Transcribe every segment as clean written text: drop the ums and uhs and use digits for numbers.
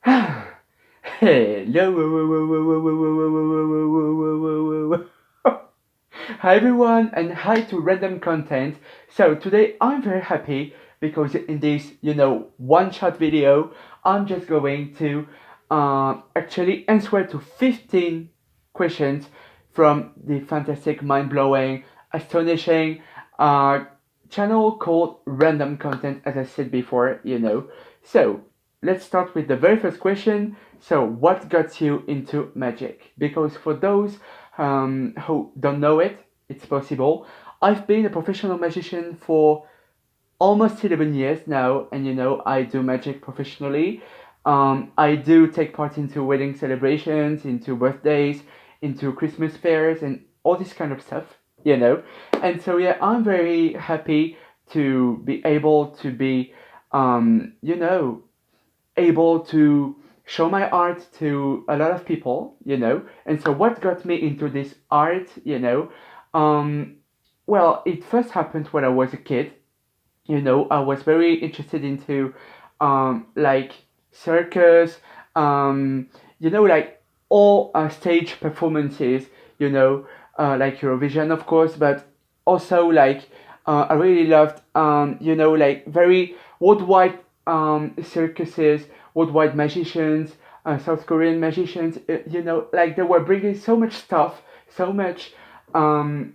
Hello. Hi everyone and hi to random content. So today I'm very happy because in this, one shot video, I'm just going to actually answer to 15 questions from the fantastic, mind-blowing, astonishing uh, channel called Random Content, as I said before. So let's start with the very first question. So what got you into magic? Because for those who don't know it, it's possible. I've been a professional magician for almost 11 years now, and I do magic professionally. I do take part into wedding celebrations, into birthdays, into Christmas fairs, and all this kind of stuff. And so, yeah, I'm very happy to be able to be, able to show my art to a lot of people. And so, what got me into this art? Um, well, it first happened when I was a kid. I was very interested into like circus, like all stage performances, like Eurovision, of course, but also like I really loved, like very worldwide circuses, worldwide magicians, South Korean magicians, like they were bringing so much stuff, so much. Um,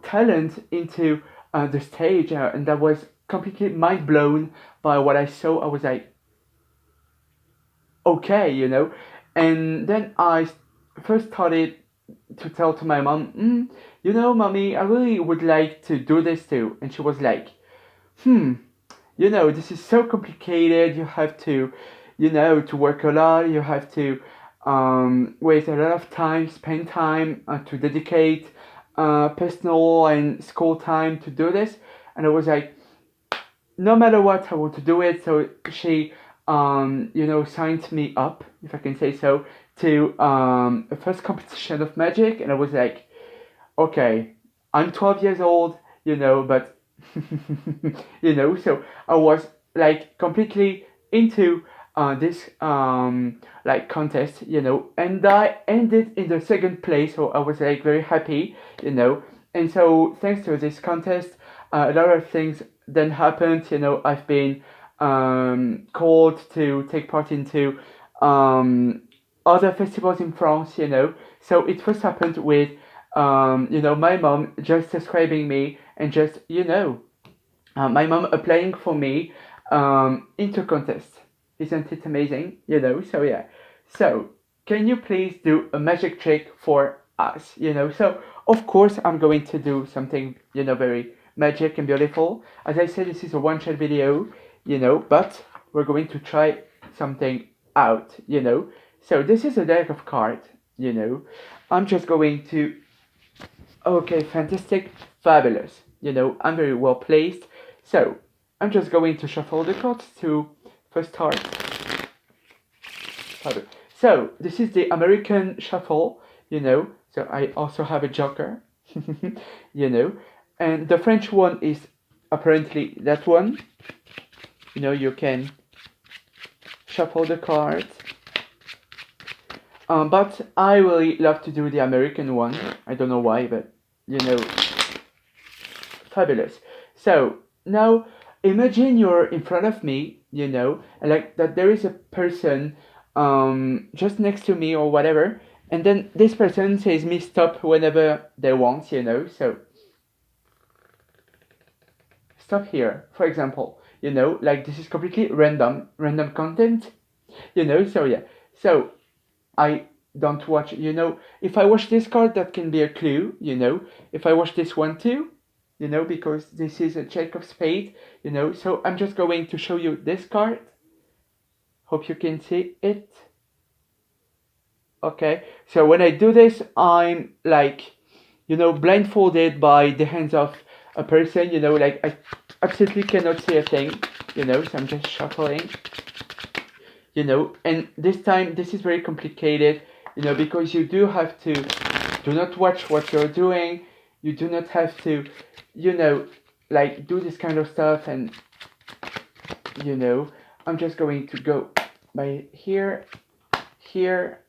talent into the stage, and I was completely mind blown by what I saw. I was like, okay. And then first started to tell to my mom, mommy, I really would like to do this too. And she was like, this is so complicated. You have to work a lot. You have to waste a lot of time, spend time to dedicate personal and school time to do this. And I was like, no matter what, I want to do it. So she, signed me up, if I can say so, to a first competition of magic. And I was like, okay, I'm 12 years old, but so I was like completely into this like contest, and I ended in the second place, so I was like very happy. And so thanks to this contest, a lot of things then happened. I've been called to take part into other festivals in France. So it first happened with my mom just describing me and just, my mom applying for me into contest. Isn't it amazing? So yeah. So can you please do a magic trick for us? So of course I'm going to do something, very magic and beautiful. As I said, this is a one-shot video, but we're going to try something out. So this is a deck of cards. I'm just going to. Okay, fantastic, fabulous. I'm very well placed. So, I'm just going to shuffle the cards to first start. Fabulous. So, this is the American shuffle. So, I also have a joker, you know. And the French one is apparently that one. You can shuffle the cards. But I really love to do the American one. I don't know why, but fabulous. So now imagine you're in front of me, and like that there is a person just next to me or whatever, and then this person says me stop whenever they want. So stop here, for example. Like this is completely random content. So yeah. So I don't watch, if I watch this card, that can be a clue. If I watch this one too, because this is a check of spade, so I'm just going to show you this card. Hope you can see it. Okay, so when I do this, I'm like, blindfolded by the hands of a person, like I absolutely cannot see a thing, so I'm just shuffling. And this time this is very complicated, because you do have to do not watch what you're doing. You do not have to, like do this kind of stuff. And I'm just going to go by here, here,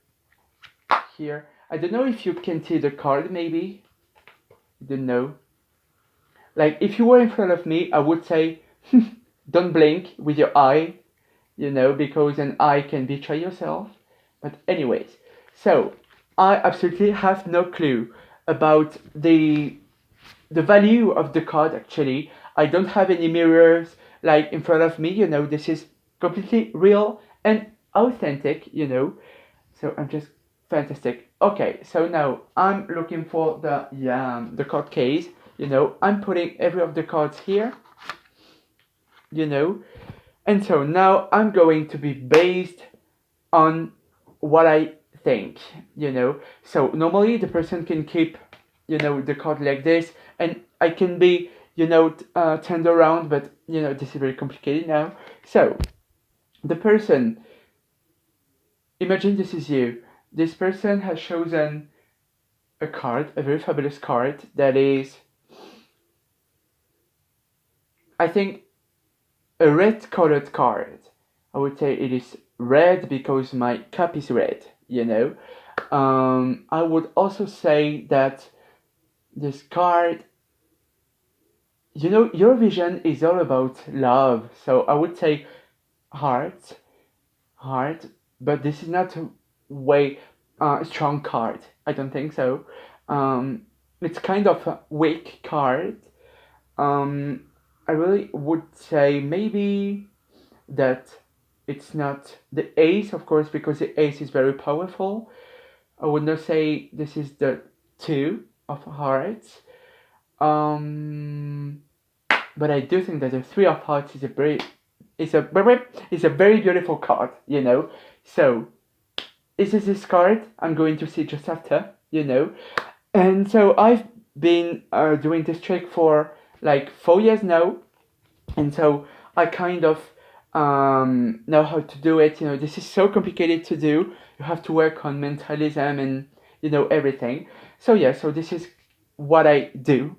here. I don't know if you can see the card, maybe. I don't know. Like, if you were in front of me, I would say, don't blink with your eye, because an eye can betray yourself. But anyways, so I absolutely have no clue about the value of the card. Actually, I don't have any mirrors like in front of me. This is completely real and authentic. So I'm just fantastic. Okay, so now I'm looking for the card case. I'm putting every of the cards here. And so now I'm going to be based on what I think. So normally the person can keep the card like this, and I can be turned around, but this is very complicated now. So the person, imagine this is you. This person has chosen a card, a very fabulous card that is, I think, a red colored card. I would say it is red because my cup is red. I would also say that this card, your vision is all about love. So I would say heart, but this is not a way strong card. I don't think so. It's kind of a weak card. I really would say maybe that it's not the ace, of course, because the ace is very powerful. I would not say this is the two of hearts. But I do think that the three of hearts is a very beautiful card. So this is this card I'm going to see just after. And so I've been doing this trick for like 4 years now, and so I kind of know how to do it. This is so complicated to do. You have to work on mentalism and everything. So yeah, so this is what I do.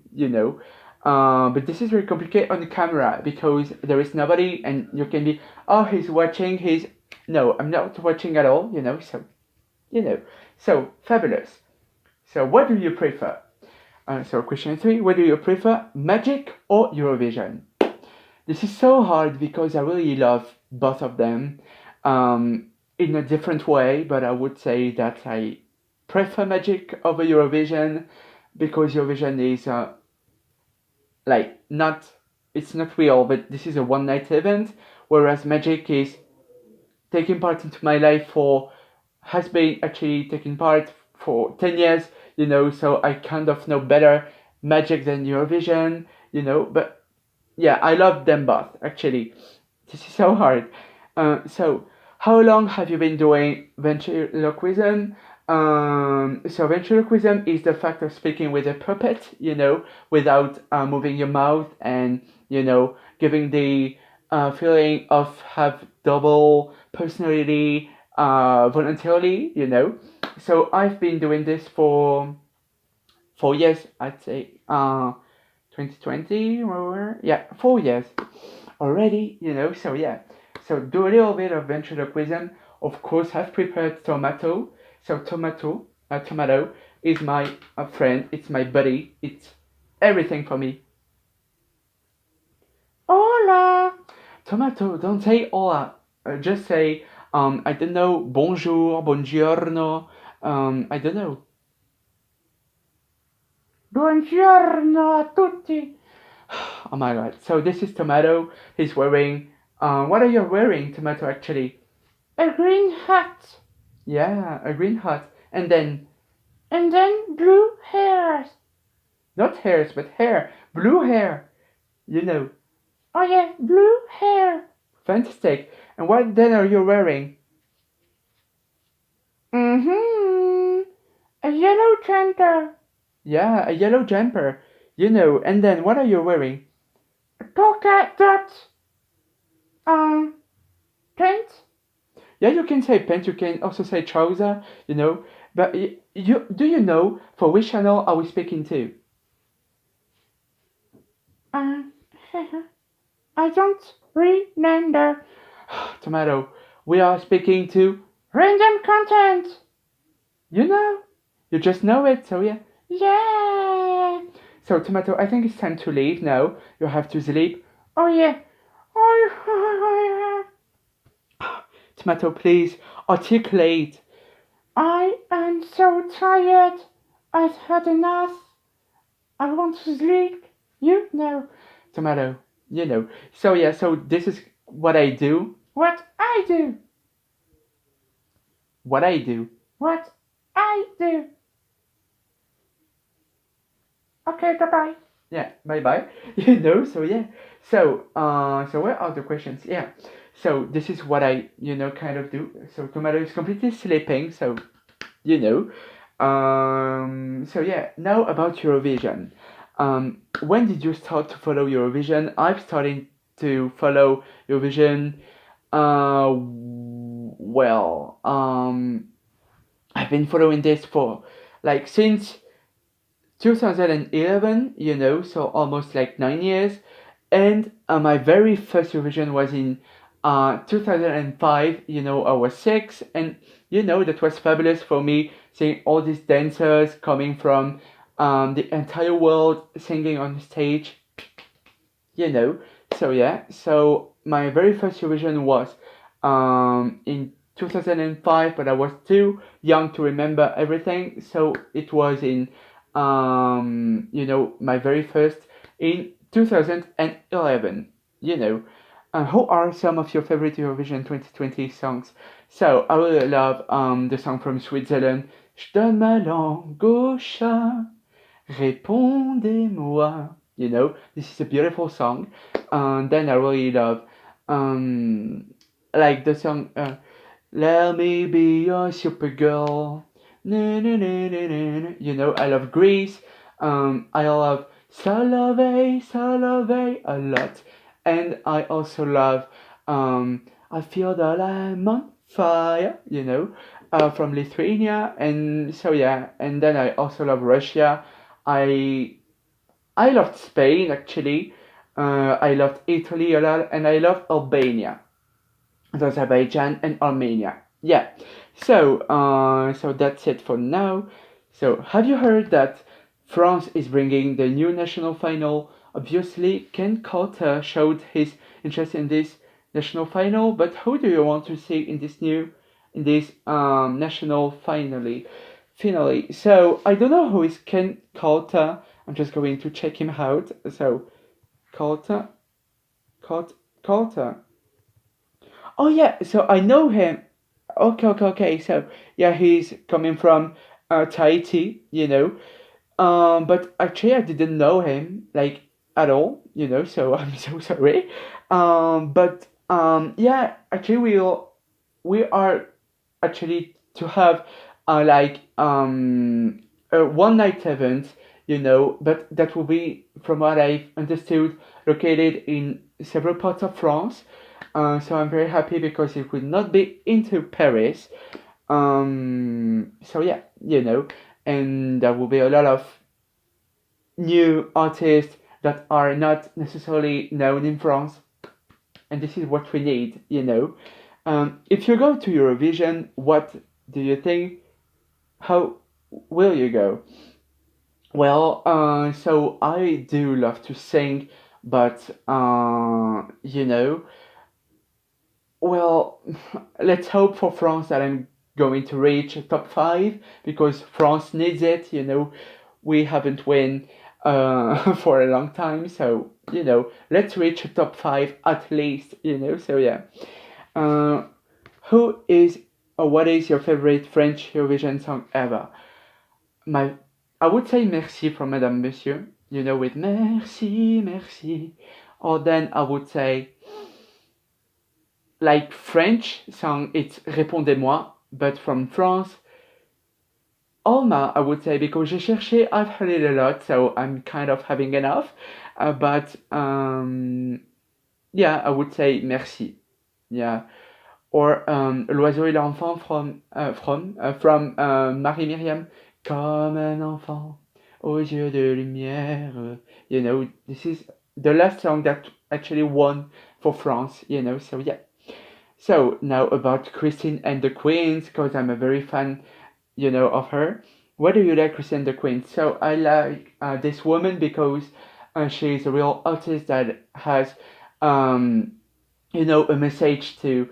But this is very complicated on the camera because there is nobody, and you can be, oh, he's watching. No, I'm not watching at all. So fabulous. So what do you prefer? So question 3, what do you prefer, magic or Eurovision? This is so hard because I really love both of them in a different way, but I would say that I prefer magic over Eurovision because Eurovision is it's not real, but this is a one-night event, whereas magic is taking part into my life has been actually taking part for 10 years, so I kind of know better magic than Eurovision, but yeah, I love them both, actually. This is so hard. So how long have you been doing ventriloquism? So ventriloquism is the fact of speaking with a puppet, without moving your mouth and, giving the feeling of have double personality voluntarily, So I've been doing this for 4 years, I'd say. 2020, yeah, 4 years already, so yeah. So do a little bit of ventriloquism. Of course, I've prepared tomato. So tomato is my friend, it's my buddy, it's everything for me. Hola! Tomato, don't say hola, just say, I don't know, bonjour, buongiorno, I don't know. Buongiorno a tutti. Oh my god. So this is Tomato. He's wearing... what are you wearing, Tomato, actually? A green hat. Yeah, a green hat. And then blue hairs. Not hairs, but hair. Blue hair. Oh yeah, blue hair. Fantastic. And what then are you wearing? A yellow jumper. Yeah, a yellow jumper. And then what are you wearing? A polka dot. Pants? Yeah, you can say pants, you can also say trouser, But do you know for which channel are we speaking to? I don't remember. Tomato, we are speaking to random content. You know, you just know it. So yeah, yeah. So Tomato, I think it's time to leave now. You have to sleep. Oh yeah. Oh, Tomato, please articulate. I am so tired. I've had enough. I want to sleep. You know. Tomato, you know. So yeah, so this is what I do. What I do. What I do. What I do. Okay, bye bye. Yeah, bye bye. You know, so yeah. So where are the questions? Yeah. So this is what I, kind of do. So Tomato is completely sleeping, so you know. So yeah, now about Eurovision. When did you start to follow Eurovision? I've started to follow Eurovision. Well, I've been following this for like since 2011, so almost like 9 years. And my very first Eurovision was in 2005. I was 6, and that was fabulous for me, seeing all these dancers coming from the entire world singing on the stage. So yeah, so my very first Eurovision was in 2005, but I was too young to remember everything, so it was in my very first in 2011. Who are some of your favorite Eurovision 2020 songs? So I really love the song from Switzerland, Je donne ma langue au chat, répondez-moi. This is a beautiful song. And then I really love like the song Let Me Be Your Supergirl. Na, na, na, na, na, na. I love Grease. I love Salove, Salove a lot. And I also love I Feel That I'm on Fire, from Lithuania. And so yeah, and then I also love Russia. I loved Spain actually. I loved Italy a lot, and I loved Albania, Azerbaijan, and Armenia. Yeah. So that's it for now. So have you heard that France is bringing the new national final? Obviously, Ken Carter showed his interest in this national final, but who do you want to see in this national finale? So I don't know who is Ken Carter. I'm just going to check him out. So Carter. Oh yeah, so I know him. Okay. So yeah, he's coming from Tahiti, but actually I didn't know him like at all, So I'm so sorry. But yeah, actually we are actually to have like a one night event, but that will be, from what I've understood, located in several parts of France. So I'm very happy because it will not be into Paris. So yeah, and there will be a lot of new artists that are not necessarily known in France, and this is what we need. If you go to Eurovision, what do you think? How will you go? Well, so I do love to sing, but well, let's hope for France that I'm going to reach top 5, because France needs it. We haven't won for a long time, so let's reach top 5 at least. So yeah. Who is or what is your favorite French Eurovision song ever? I would say Merci from Madame Monsieur, with Merci, Merci. Or then I would say, like French song, it's Répondez-moi, but from France, Alma, I would say, because j'ai cherché, I've heard it a lot, so I'm kind of having enough. But yeah, I would say Merci. Yeah. Or L'oiseau et l'enfant from Marie Myriam. Comme un enfant aux yeux de lumière. This is the last song that actually won for France, so yeah. So now about Christine and the Queens, because I'm a very fan, of her. Why do you like Christine and the Queens? So I like this woman because she's a real artist that has, um, a message to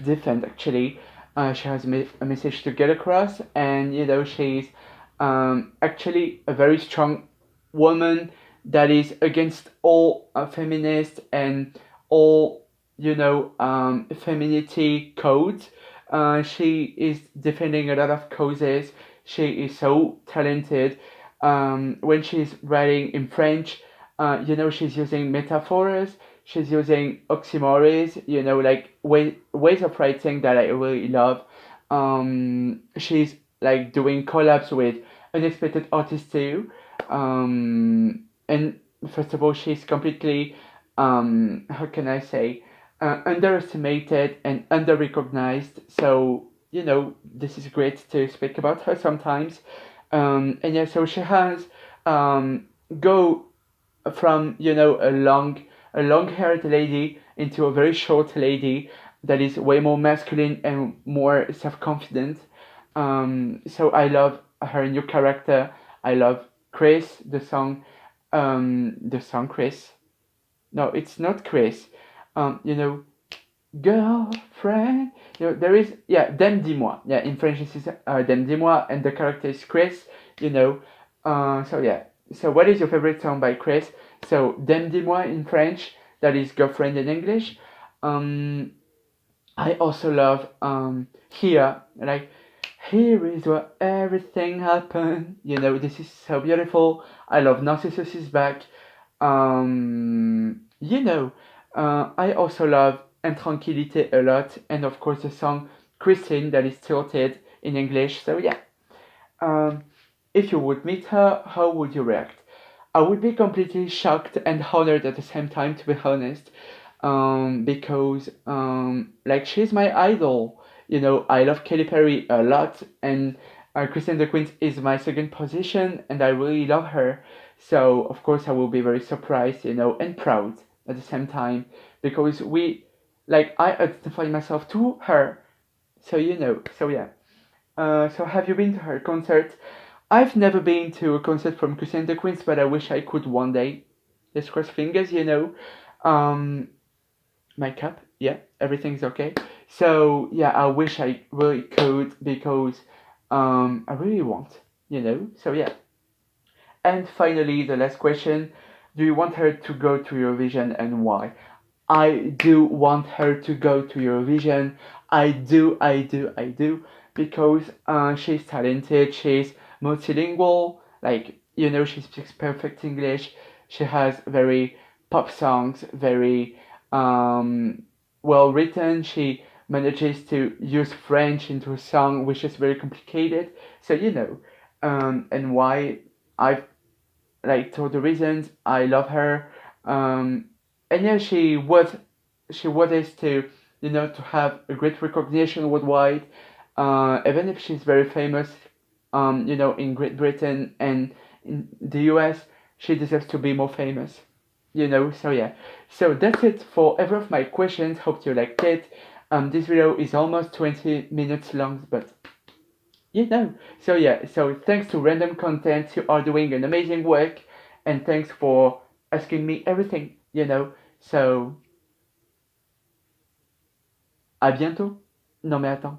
defend. Actually, she has a message to get across, and she's actually a very strong woman that is against all feminist and all femininity codes. She is defending a lot of causes. She is so talented. When she's writing in French, she's using metaphors, she's using oxymorons, like ways of writing that I really love. She's like doing collabs with unexpected artists too. And first of all, she's completely, how can I say, underestimated and under-recognized. So, this is great to speak about her sometimes. And yeah, so she has go from a long-haired lady into a very short lady that is way more masculine and more self-confident. So I love her new character. I love Chris, the song Chris. No, it's not Chris. Girlfriend. There is, yeah, Dem dis-moi. Yeah, in French this is Dem dis-moi, and the character is Chris. So yeah. So what is your favorite song by Chris? So Dem dis-moi in French, that is girlfriend in English. I also love Here, like here is where everything happened. This is so beautiful. I love Narcissus is back. I also love Intranquilité a lot, and of course the song Christine that is tilted in English. So yeah, if you would meet her, how would you react? I would be completely shocked and honored at the same time, to be honest, because like she's my idol. I love Katy Perry a lot, and Christine the Queen is my second position, and I really love her. So of course I will be very surprised, and proud at the same time, because I identify myself to her. So so yeah. So have you been to her concert? I've never been to a concert from Christine the Queens, but I wish I could one day. Let's cross fingers. Um, my cup, yeah, everything's okay. So yeah, I wish I really could, because I really want. So yeah. And finally, the last question: do you want her to go to Eurovision, and why? I do want her to go to Eurovision. I do, because she's talented. She's multilingual. She speaks perfect English. She has very pop songs, very well written. She manages to use French into a song, which is very complicated. So and why I've told the reasons I love her. And yeah, she was is to to have a great recognition worldwide. Even if she's very famous, in Great Britain and in the US, she deserves to be more famous. So yeah. So that's it for every of my questions. Hope you liked it. This video is almost 20 minutes long, but so yeah, so thanks to Random Content, you are doing an amazing work, and thanks for asking me everything. So, à bientôt. Non mais attends.